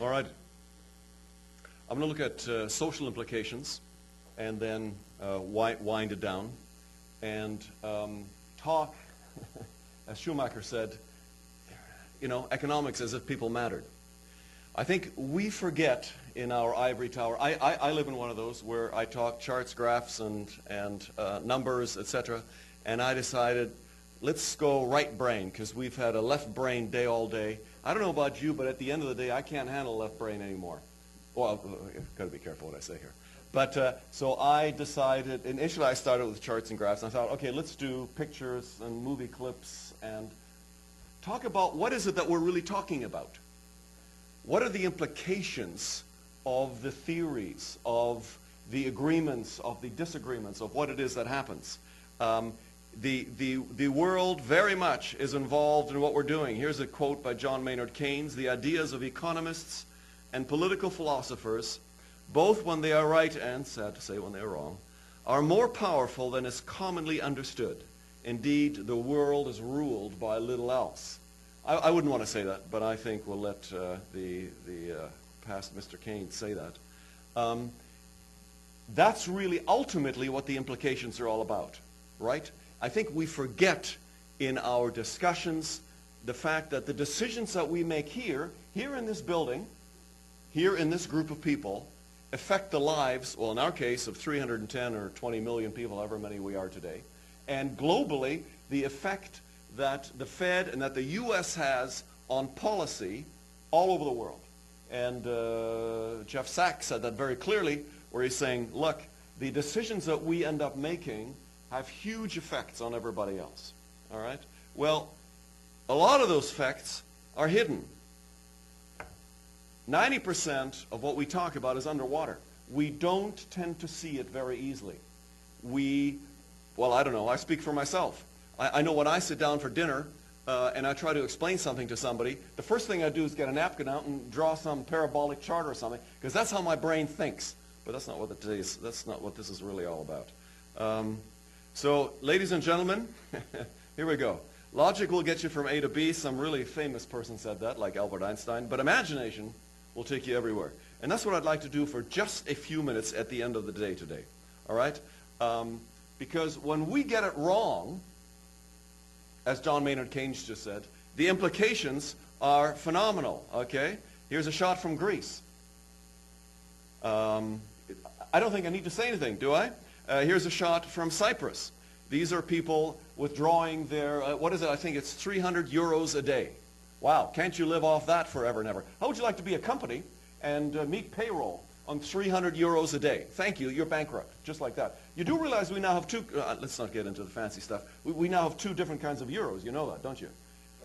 All right. I'm going to look at social implications and then wind it down and talk, as Schumacher said, economics as if people mattered. I think we forget in our ivory tower. I live in one of those where I talk charts, graphs, and numbers, etc. And I decided, let's go right brain, because we've had a left brain day all day. I don't know about you, but at the end of the day, I can't handle left brain anymore. Well, I've got to be careful what I say here. But so I decided, initially I started with charts and graphs, and I thought, okay, let's do pictures and movie clips and talk about what is it that we're really talking about. What are the implications of the theories, of the agreements, of the disagreements, of what it is that happens? The world very much is involved in what we're doing. Here's a quote by John Maynard Keynes: "The ideas of economists and political philosophers, both when they are right and, sad to say, when they are wrong, are more powerful than is commonly understood. Indeed, the world is ruled by little else." I wouldn't want to say that, but I think we'll let the past Mr. Keynes say that. That's really ultimately what the implications are all about, right? I think we forget in our discussions the fact that the decisions that we make here in this building, here in this group of people, affect the lives, well, in our case, of 310 or 20 million people, however many we are today, and globally, the effect that the Fed and that the U.S. has on policy all over the world. And Jeff Sachs said that very clearly, where he's saying, look, the decisions that we end up making have huge effects on everybody else. All right? Well, a lot of those effects are hidden. 90% of what we talk about is underwater. We don't tend to see it very easily. Well, I don't know. I speak for myself. I know when I sit down for dinner and I try to explain something to somebody, the first thing I do is get a napkin out and draw some parabolic chart or something, because that's how my brain thinks. But that's not what that's not what this is really all about. So, ladies and gentlemen, here we go. Logic will get you from A to B. Some really famous person said that, like Albert Einstein. But imagination will take you everywhere. And that's what I'd like to do for just a few minutes at the end of the day today. All right? Because when we get it wrong, as John Maynard Keynes just said, the implications are phenomenal. Okay? Here's a shot from Greece. I don't think I need to say anything, do I? Here's a shot from Cyprus. These are people withdrawing their, what is it? I think it's 300 euros a day. Wow, can't you live off that forever and ever? How would you like to be a company and meet payroll on 300 euros a day? Thank you, you're bankrupt, just like that. You do realize we now have two, let's not get into the fancy stuff. We now have two different kinds of euros, you know that, don't you?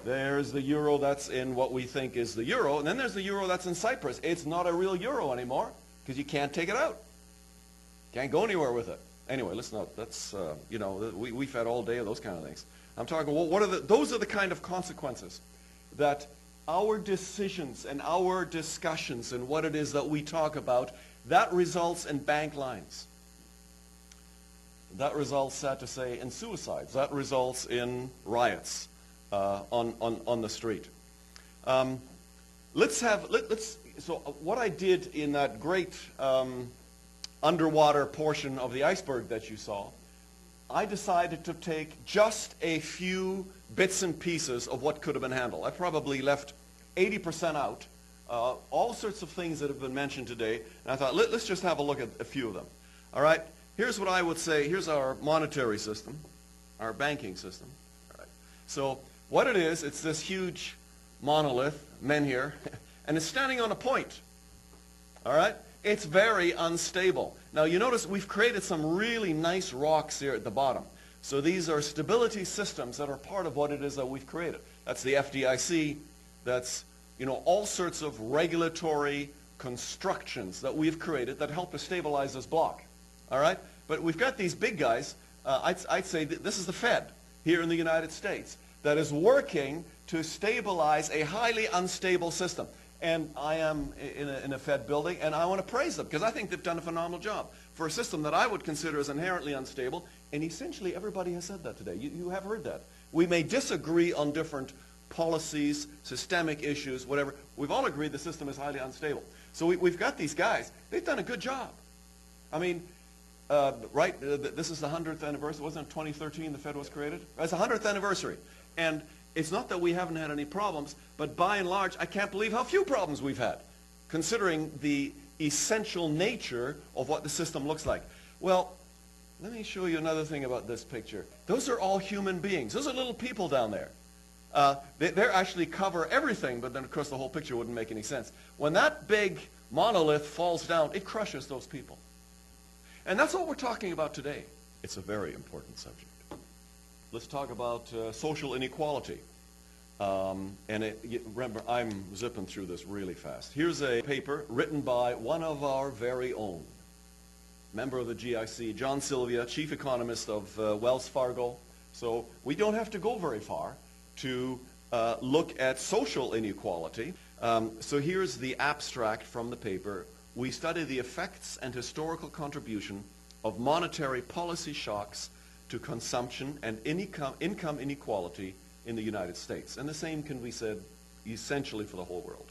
There's the euro that's in what we think is the euro, and then there's the euro that's in Cyprus. It's not a real euro anymore, because you can't take it out. Can't go anywhere with it. Anyway, let's not, that's, we've had all day of those kind of things. I'm talking, well, those are the kind of consequences that our decisions and our discussions and what it is that we talk about, that results in bank lines. That results, sad to say, in suicides. That results in riots on the street. So what I did in that great underwater portion of the iceberg that you saw, I decided to take just a few bits and pieces of what could have been handled. I probably left 80% out, all sorts of things that have been mentioned today, and I thought, let's just have a look at a few of them. All right, here's what I would say. Here's our monetary system, our banking system. All right. So what it is, it's this huge monolith, menhir, and it's standing on a point. All right? It's very unstable. Now you notice we've created some really nice rocks here at the bottom. So these are stability systems that are part of what it is that we've created. That's the FDIC. That's, all sorts of regulatory constructions that we've created that help to stabilize this block. All right? But we've got these big guys. I'd say this is the Fed here in the United States that is working to stabilize a highly unstable system. And I am in a Fed building, and I want to praise them because I think they've done a phenomenal job for a system that I would consider as inherently unstable. And essentially, everybody has said that today. You have heard that. We may disagree on different policies, systemic issues, whatever. We've all agreed the system is highly unstable. So we've got these guys. They've done a good job. I mean, this is the 100th anniversary. Wasn't it 2013 the Fed was created? It's the 100th anniversary. And it's not that we haven't had any problems, but by and large, I can't believe how few problems we've had, considering the essential nature of what the system looks like. Well, let me show you another thing about this picture. Those are all human beings. Those are little people down there. They actually cover everything, but then, of course, the whole picture wouldn't make any sense. When that big monolith falls down, it crushes those people. And that's what we're talking about today. It's a very important subject. Let's talk about social inequality. Remember, I'm zipping through this really fast. Here's a paper written by one of our very own, member of the GIC, John Sylvia, chief economist of Wells Fargo. So we don't have to go very far to look at social inequality. So here's the abstract from the paper. We study the effects and historical contribution of monetary policy shocks to consumption and income inequality in the United States. And the same can be said essentially for the whole world.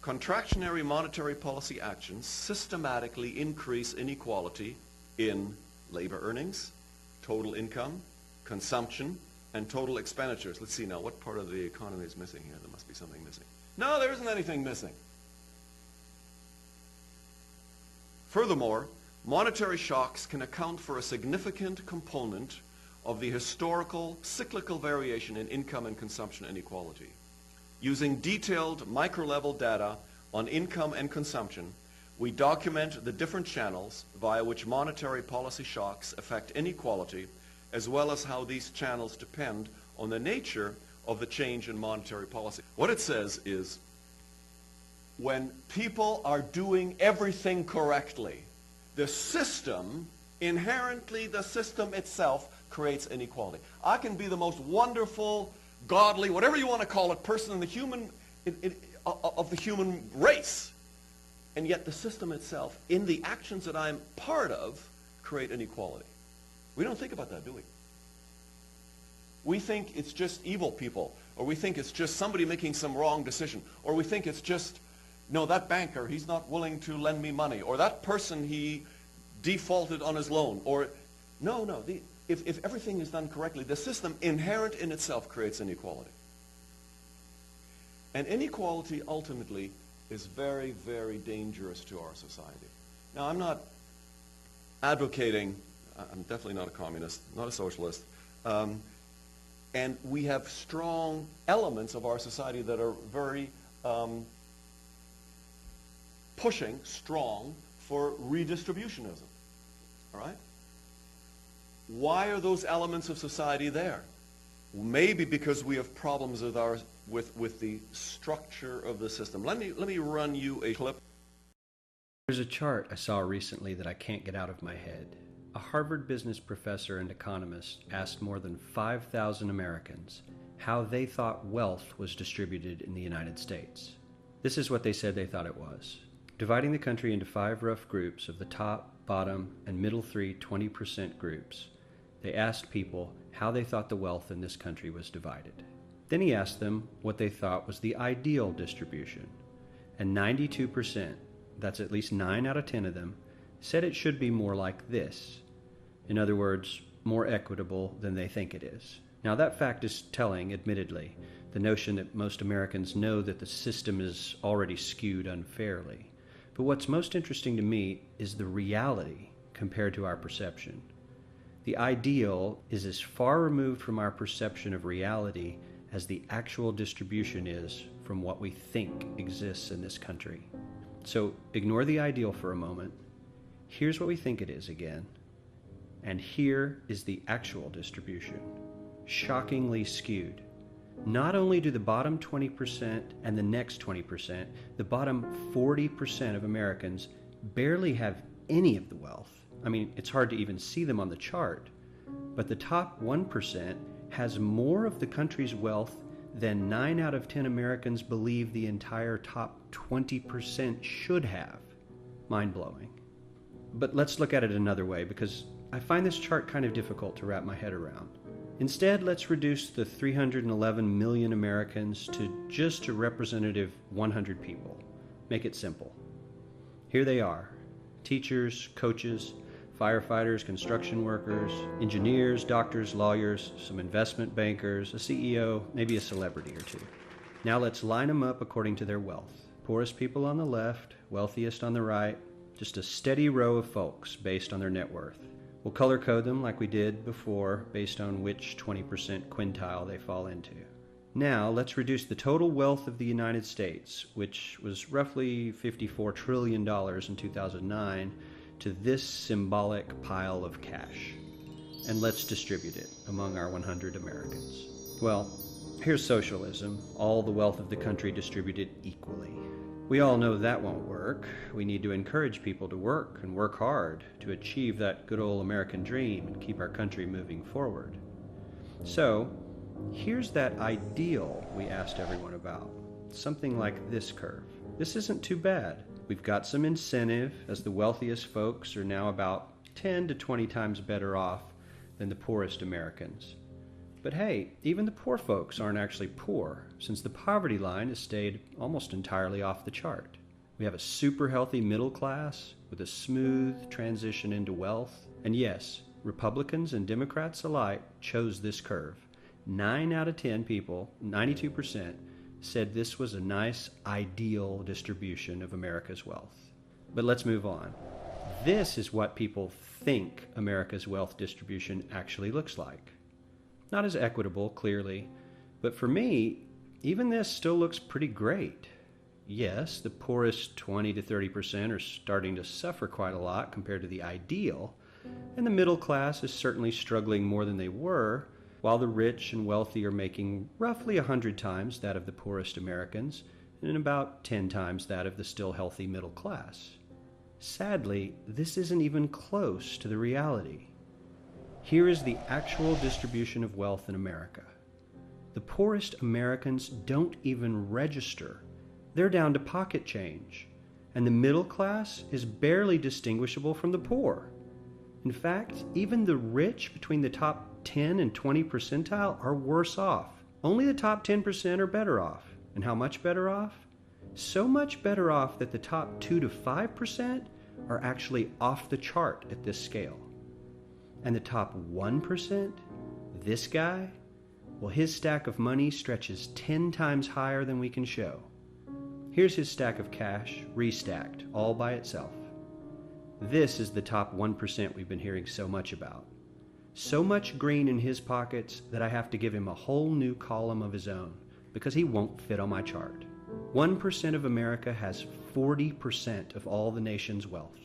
Contractionary monetary policy actions systematically increase inequality in labor earnings, total income, consumption, and total expenditures. Let's see now, what part of the economy is missing here? There must be something missing. No, there isn't anything missing. Furthermore, monetary shocks can account for a significant component of the historical cyclical variation in income and consumption inequality. Using detailed micro-level data on income and consumption, we document the different channels via which monetary policy shocks affect inequality, as well as how these channels depend on the nature of the change in monetary policy. What it says is, when people are doing everything correctly, the system, inherently the system itself, creates inequality. I can be the most wonderful, godly, whatever you want to call it, person in the of the human race, and yet the system itself, in the actions that I'm part of, create inequality. We don't think about that, do we? We think it's just evil people, or we think it's just somebody making some wrong decision, or we think it's just, no, that banker, he's not willing to lend me money, or that person, he defaulted on his loan, or no. If everything is done correctly, the system inherent in itself creates inequality. And inequality ultimately is very, very dangerous to our society. Now, I'm not advocating, I'm definitely not a communist, not a socialist, and we have strong elements of our society that are very pushing strong for redistributionism. All right? Why are those elements of society there? Maybe because we have problems with the structure of the system. Let me run you a clip. There's a chart I saw recently that I can't get out of my head. A Harvard business professor and economist asked more than 5,000 Americans how they thought wealth was distributed in the United States. This is what they said they thought it was. Dividing the country into 5 rough groups of the top, bottom, and middle 3 20% groups, they asked people how they thought the wealth in this country was divided. Then he asked them what they thought was the ideal distribution. And 92%, that's at least 9 out of 10 of them, said it should be more like this. In other words, more equitable than they think it is. Now that fact is telling, admittedly, the notion that most Americans know that the system is already skewed unfairly. But what's most interesting to me is the reality compared to our perception. The ideal is as far removed from our perception of reality as the actual distribution is from what we think exists in this country. So ignore the ideal for a moment. Here's what we think it is again. And here is the actual distribution. Shockingly skewed. Not only do the bottom 20% and the next 20%, the bottom 40% of Americans barely have any of the wealth. I mean, it's hard to even see them on the chart. But the top 1% has more of the country's wealth than 9 out of 10 Americans believe the entire top 20% should have. Mind-blowing. But let's look at it another way, because I find this chart kind of difficult to wrap my head around. Instead, let's reduce the 311 million Americans to just a representative 100 people. Make it simple. Here they are: teachers, coaches, firefighters, construction workers, engineers, doctors, lawyers, some investment bankers, a CEO, maybe a celebrity or two. Now let's line them up according to their wealth. Poorest people on the left, wealthiest on the right, just a steady row of folks based on their net worth. We'll color code them like we did before based on which 20% quintile they fall into. Now let's reduce the total wealth of the United States, which was roughly $54 trillion in 2009, to this symbolic pile of cash. And let's distribute it among our 100 Americans. Well, here's socialism, all the wealth of the country distributed equally. We all know that won't work. We need to encourage people to work and work hard to achieve that good old American dream and keep our country moving forward. So, here's that ideal we asked everyone about. Something like this curve. This isn't too bad. We've got some incentive, as the wealthiest folks are now about 10 to 20 times better off than the poorest Americans. But hey, even the poor folks aren't actually poor, since the poverty line has stayed almost entirely off the chart. We have a super healthy middle class with a smooth transition into wealth. And yes, Republicans and Democrats alike chose this curve. 9 out of 10 people, 92%, said this was a nice, ideal distribution of America's wealth. But let's move on. This is what people think America's wealth distribution actually looks like. Not as equitable, clearly, but for me, even this still looks pretty great. Yes, the poorest 20 to 30% are starting to suffer quite a lot compared to the ideal, and the middle class is certainly struggling more than they were, while the rich and wealthy are making roughly 100 times that of the poorest Americans and about 10 times that of the still healthy middle class. Sadly, this isn't even close to the reality. Here is the actual distribution of wealth in America. The poorest Americans don't even register. They're down to pocket change, and the middle class is barely distinguishable from the poor. In fact, even the rich between the top 10 and 20 percentile are worse off. Only the top 10% are better off. And how much better off? So much better off that the top 2 to 5% are actually off the chart at this scale. And the top 1%, this guy, well, his stack of money stretches 10 times higher than we can show. Here's his stack of cash, restacked, all by itself. This is the top 1% we've been hearing so much about. So much green in his pockets that I have to give him a whole new column of his own, because he won't fit on my chart. 1% of America has 40% of all the nation's wealth.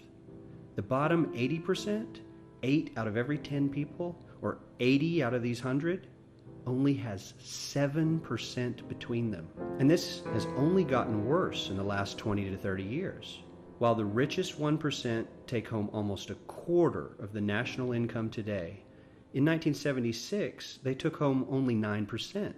The bottom 80%, 8 out of every 10 people, or 80 out of these 100, only has 7% between them. And this has only gotten worse in the last 20 to 30 years. While the richest 1% take home almost a quarter of the national income today, in 1976, they took home only 9%,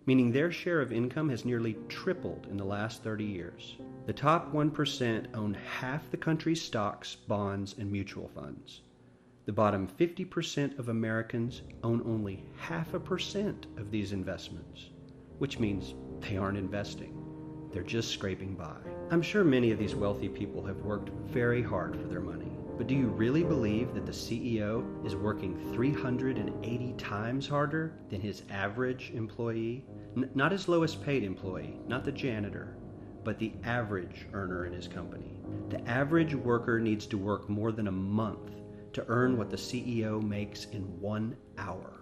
meaning their share of income has nearly tripled in the last 30 years. The top 1% own half the country's stocks, bonds, and mutual funds. The bottom 50% of Americans own only 0.5% of these investments, which means they aren't investing. They're just scraping by. I'm sure many of these wealthy people have worked very hard for their money. But do you really believe that the CEO is working 380 times harder than his average employee? Not his lowest paid employee, not the janitor, but the average earner in his company. The average worker needs to work more than a month to earn what the CEO makes in 1 hour.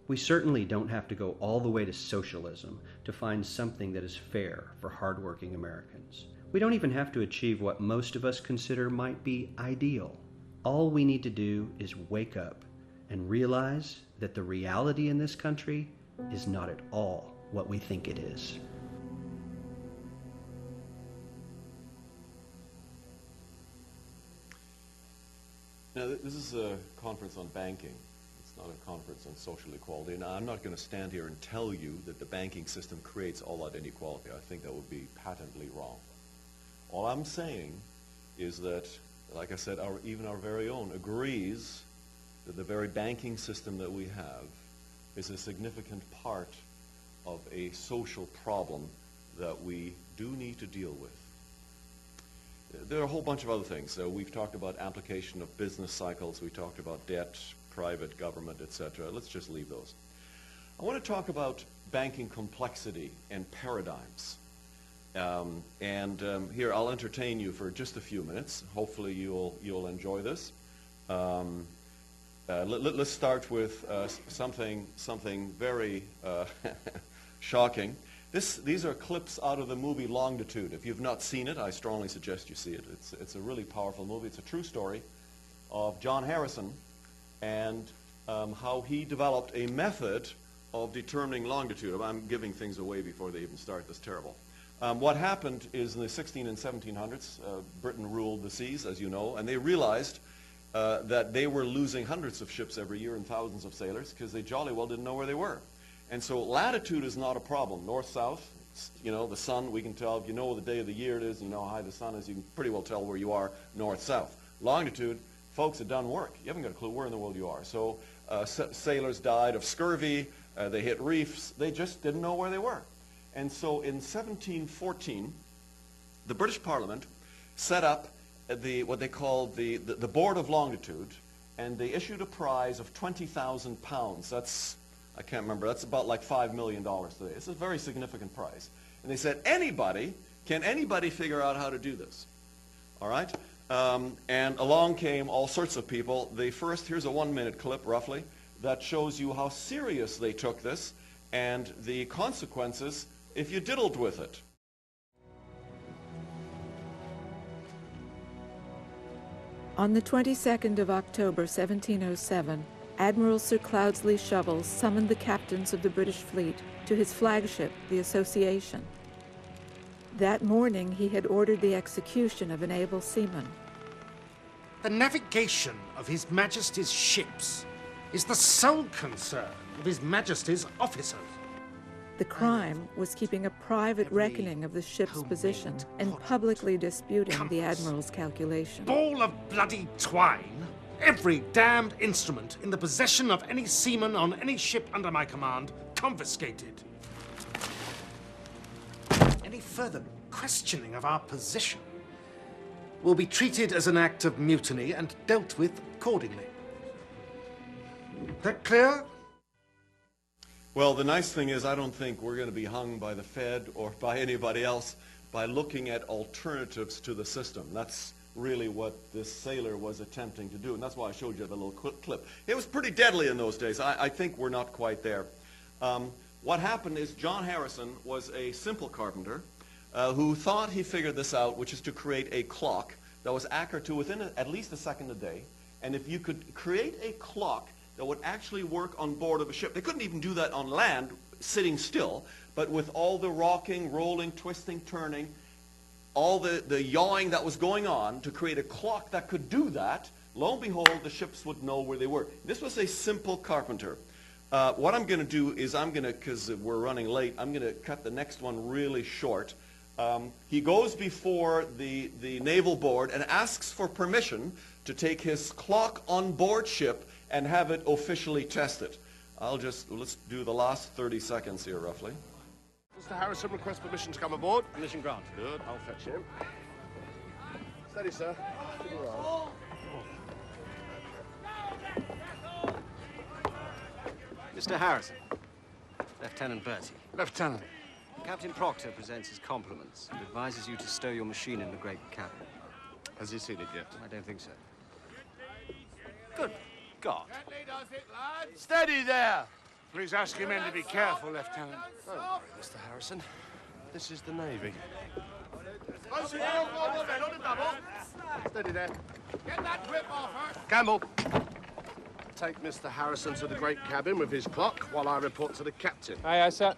We certainly don't have to go all the way to socialism to find something that is fair for hardworking Americans. We don't even have to achieve what most of us consider might be ideal. All we need to do is wake up and realize that the reality in this country is not at all what we think it is. Now, this is a conference on banking. It's not a conference on social equality. Now, I'm not going to stand here and tell you that the banking system creates all that inequality. I think that would be patently wrong. All I'm saying is that, like I said, even our very own agrees that the very banking system that we have is a significant part of a social problem that we do need to deal with. There are a whole bunch of other things. We've talked about application of business cycles. We talked about debt, private, government, etc. Let's just leave those. I want to talk about banking complexity and paradigms. Here, I'll entertain you for just a few minutes. Hopefully you'll enjoy this. Let's start with something very shocking. These are clips out of the movie Longitude. If you've not seen it, I strongly suggest you see it. It's a really powerful movie. It's a true story of John Harrison and how he developed a method of determining longitude. I'm giving things away before they even start. That's terrible. What happened is in the 16 and 1700s, Britain ruled the seas, as you know, and they realized that they were losing hundreds of ships every year and thousands of sailors because they jolly well didn't know where they were. And so latitude is not a problem. North-south, you know, the sun, we can tell. If you know the day of the year it is, you know how high the sun is, you can pretty well tell where you are north-south. Longitude, folks have done work. You haven't got a clue where in the world you are. So sailors died of scurvy. They hit reefs. They just didn't know where they were. And so in 1714, the British Parliament set up what they called the Board of Longitude, and they issued a prize of £20,000. That's, I can't remember, that's about like $5 million today. It's a very significant prize. And they said, can anybody figure out how to do this? All right? And along came all sorts of people. Here's a 1-minute clip, roughly, that shows you how serious they took this and the consequences if you diddled with it. On the 22nd of October, 1707, Admiral Sir Cloudesley Shovel summoned the captains of the British fleet to his flagship, the Association. That morning, he had ordered the execution of an able seaman. The navigation of His Majesty's ships is the sole concern of His Majesty's officers. The crime was keeping a private reckoning of the ship's position and publicly disputing the Admiral's calculation. Ball of bloody twine! Every damned instrument in the possession of any seaman on any ship under my command confiscated. Any further questioning of our position will be treated as an act of mutiny and dealt with accordingly. That clear? Well, the nice thing is I don't think we're going to be hung by the Fed or by anybody else by looking at alternatives to the system. That's really what this sailor was attempting to do, and that's why I showed you the little clip. It was pretty deadly in those days. I think we're not quite there. What happened is John Harrison was a simple carpenter who thought he figured this out, which is to create a clock that was accurate to within at least a second a day. And if you could create a clock that would actually work on board of a ship. They couldn't even do that on land, sitting still, but with all the rocking, rolling, twisting, turning, all the yawing that was going on to create a clock that could do that, lo and behold, the ships would know where they were. This was a simple carpenter. What I'm going to do is because we're running late, I'm going to cut the next one really short. He goes before the Naval Board and asks for permission to take his clock on board ship and have it officially tested. Let's do the last 30 seconds here, roughly. Mr. Harrison requests permission to come aboard. Permission granted. Good, I'll fetch him. Steady, sir. Mr. Harrison, Lieutenant Bertie. Lieutenant. Captain Proctor presents his compliments and advises you to stow your machine in the great cabin. Has he seen it yet? I don't think so. Good God. Steady there! Please ask your men to be careful, Lieutenant. Don't worry, Mr. Harrison. This is the Navy. Steady there. Get that whip off her! Campbell. Take Mr. Harrison to the great cabin with his clock while I report to the captain. Aye, aye, sir.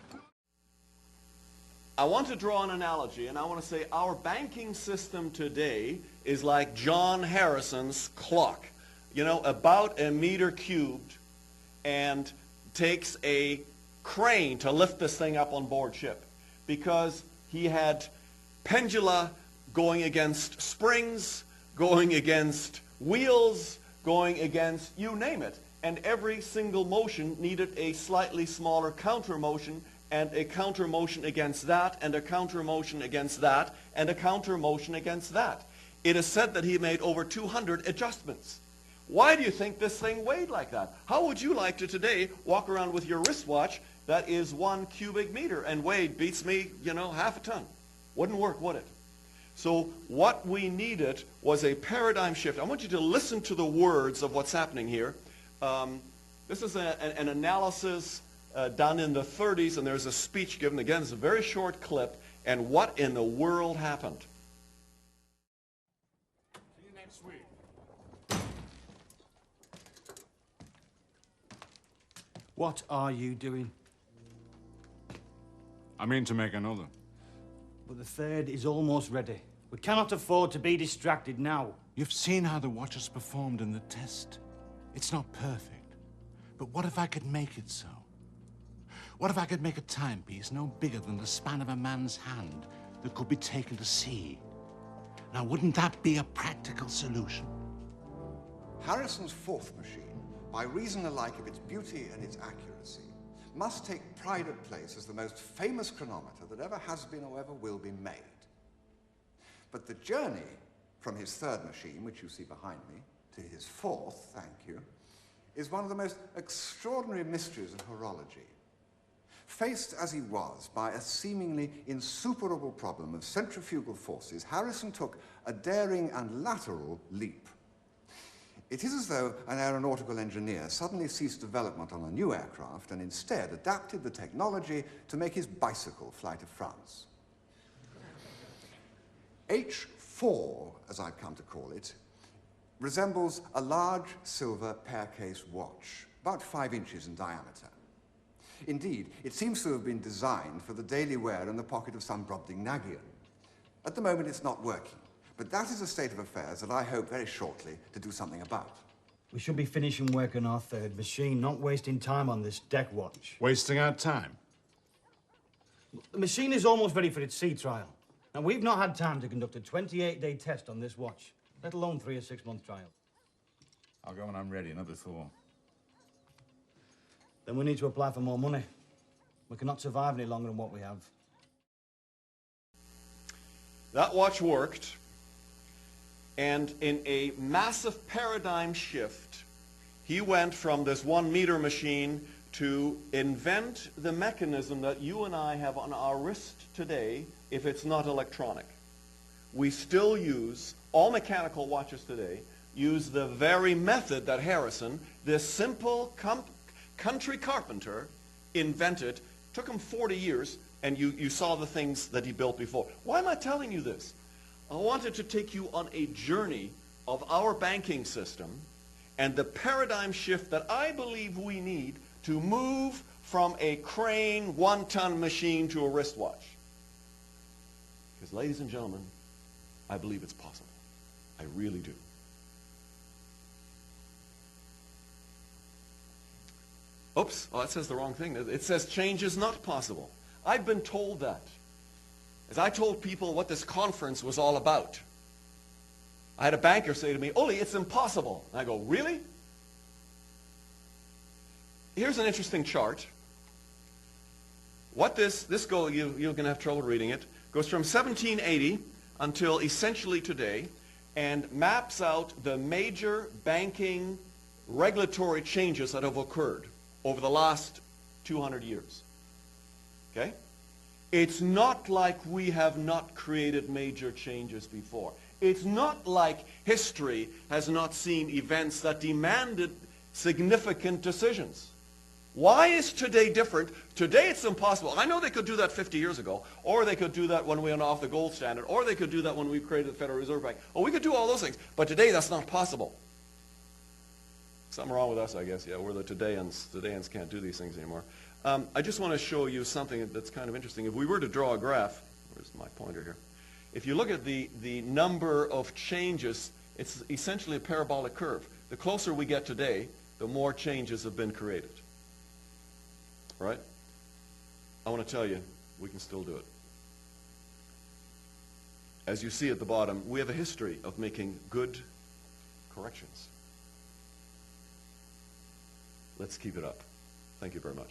I want to draw an analogy, and I want to say our banking system today is like John Harrison's clock. You know, about a meter cubed, and takes a crane to lift this thing up on board ship, because he had pendula going against springs, going against wheels, going against you name it. and every single motion needed a slightly smaller counter motion, and a counter motion against that, and a counter motion against that, and a counter motion against that. It is said that he made over 200 adjustments. Why do you think this thing weighed like that? How would you like to today walk around with your wristwatch that is 1 cubic meter and weighed, beats me, half a ton? Wouldn't work, would it? So what we needed was a paradigm shift. I want you to listen to the words of what's happening here. This is an analysis done in the 30s, and there's a speech given. Again, it's a very short clip. And what in the world happened? See you next week. What are you doing? I mean to make another. But the third is almost ready. We cannot afford to be distracted now. You've seen how the watch has performed in the test. It's not perfect. But what if I could make it so? What if I could make a timepiece no bigger than the span of a man's hand that could be taken to sea? Now, wouldn't that be a practical solution? Harrison's fourth machine, by reason alike of its beauty and its accuracy, must take pride of place as the most famous chronometer that ever has been or ever will be made. But the journey from his third machine, which you see behind me, to his fourth, thank you, is one of the most extraordinary mysteries of horology. Faced as he was by a seemingly insuperable problem of centrifugal forces, Harrison took a daring and lateral leap. It is as though an aeronautical engineer suddenly ceased development on a new aircraft and instead adapted the technology to make his bicycle fly to France. H4, as I've come to call it, resembles a large silver pear-case watch, about 5 inches in diameter. Indeed, it seems to have been designed for the daily wear in the pocket of some Brobdingnagian. At the moment, it's not working, but that is a state of affairs that I hope very shortly to do something about. We should be finishing work on our third machine, not wasting time on this deck watch. Wasting our time. The machine is almost ready for its sea trial. And we've not had time to conduct a 28-day test on this watch, let alone 3 or 6 month trial. I'll go when I'm ready, not before. Then we need to apply for more money. We cannot survive any longer than what we have. That watch worked, and in a massive paradigm shift, he went from this 1 meter machine to invent the mechanism that you and I have on our wrist today, if it's not electronic. We still use, all mechanical watches today, use the very method that Harrison, this simple country carpenter, invented. Took him 40 years, and you saw the things that he built before. Why am I telling you this? I wanted to take you on a journey of our banking system and the paradigm shift that I believe we need to move from a crane 1-ton machine to a wristwatch. Because, ladies and gentlemen, I believe it's possible. I really do. Oops, oh, that says the wrong thing. It says change is not possible. I've been told that. As I told people what this conference was all about, I had a banker say to me, "Ole, it's impossible." And I go, "Really?" Here's an interesting chart. What this goes, you're going to have trouble reading it, goes from 1780 until essentially today, and maps out the major banking regulatory changes that have occurred over the last 200 years. Okay? It's not like we have not created major changes before. It's not like history has not seen events that demanded significant decisions. Why is today different? Today it's impossible. I know they could do that 50 years ago, or they could do that when we went off the gold standard, or they could do that when we created the Federal Reserve Bank. Oh, we could do all those things, but today that's not possible. Something wrong with us, I guess. Yeah, we're the todayans. Todayans can't do these things anymore. I just want to show you something that's kind of interesting. If we were to draw a graph, where's my pointer here? If you look at the number of changes, it's essentially a parabolic curve. The closer we get today, the more changes have been created. Right? I want to tell you, we can still do it. As you see at the bottom, we have a history of making good corrections. Let's keep it up. Thank you very much.